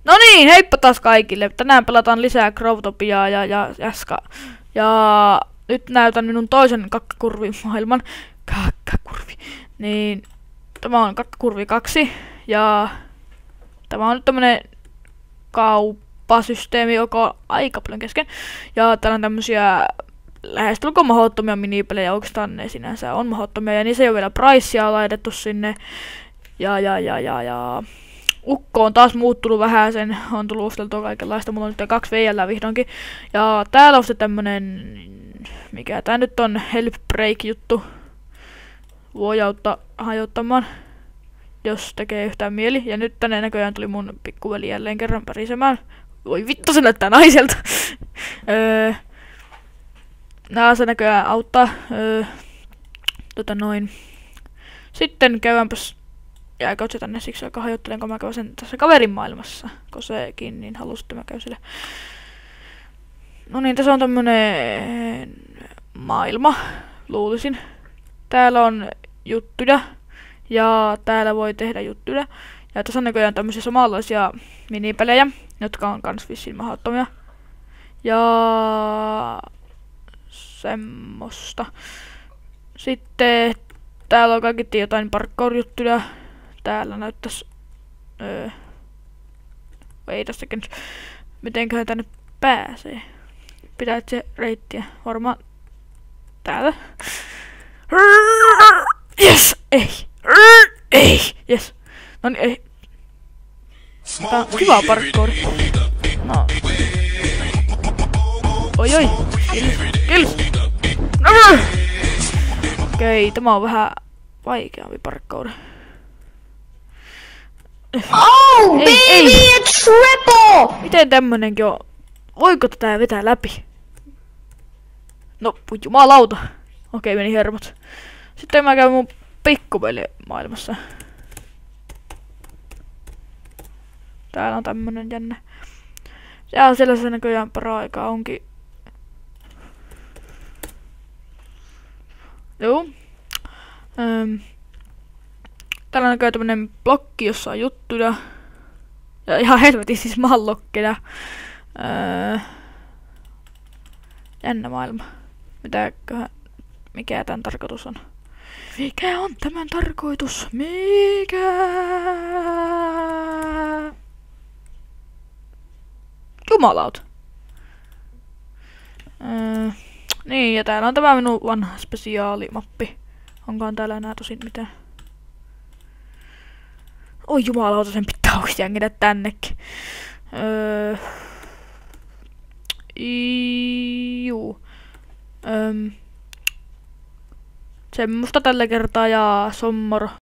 No niin, heippa taas kaikille. Tänään pelataan lisää Growtopiaa ja Jaska. Ja nyt näytän minun toisen kakkakurvimaailman. Kakkakurvi. Niin, tämä on kakkakurvi 2. Ja tämä on nyt tämmönen kauppasysteemi, joka on aika paljon kesken. Ja täällä on tämmösiä lähestulkoon mahdottomia minipelejä. Oikeastaan ne sinänsä on mahdottomia. Ja niissä ei ole vielä pricea laitettu sinne. Ja ukko on taas muuttunut vähän, sen on tullut osteltua kaikenlaista, mulla on nyt 2 VL vihdoinkin. Ja täällä on se tämmönen, mikä tää nyt on, help break juttu. Voi auttaa hajottamaan, jos tekee yhtään mieli. Ja nyt tänne näköjään tuli mun pikkuveli jälleen kerran pärisemään. Voi vittu, se näyttää naiselta. Nää se näköjään auttaa. Sitten käydäänpäs. Jääkö se tänne siksi aika hajottelenko mä käyn sen tässä kaverin maailmassa, kun sekin niin halusi, että mä käyn sille. No niin, tässä on tämmönen maailma, luulisin. Täällä on juttuja ja täällä voi tehdä juttuja. Ja tässä on näköjään tämmöisiä samanlaisia minipelejä, jotka on kans vissiin mahdottomia. Ja semmoista. Sitten täällä on kaikki jotain parkour-juttuja. Täällä näyttäis... ei tässäkin nyt. Mitenköhän tänne pääsee? Pitää etsiä reittiä. Varmaan... Täällä. Yes! Ei! Ei! Yes! Noniin, ei. Tää on kiva parkour. No. Oi oi! Kills! Okei, tämä on vähän vaikeampi parkour. Oh, baby, a triple! Miten tämmönenkin on? Voiko tätä vetää läpi? No, jumalauta. Okei, meni hermot. Sitten mä käyn mun pikkuveli maailmassa. Täällä on tämmönen jännä. Siellä se näköjään para-aikaa onkin. Joo. Täällä on tämmönen blokki, jossa on juttuja. Ja ihan helvetin siis mallokkeja. Jännä maailma. Mikä tän tarkoitus on? Mikä on tämän tarkoitus? Mikä? Jumalauta. Niin, ja täällä on tämä minun vanha spesiaalimappi. Onkaan täällä enää tosin mitään? Oi jumalauta, sen pitää oikeesti jängitä tännekin. Juu. Semmoista tällä kertaa ja sommoro.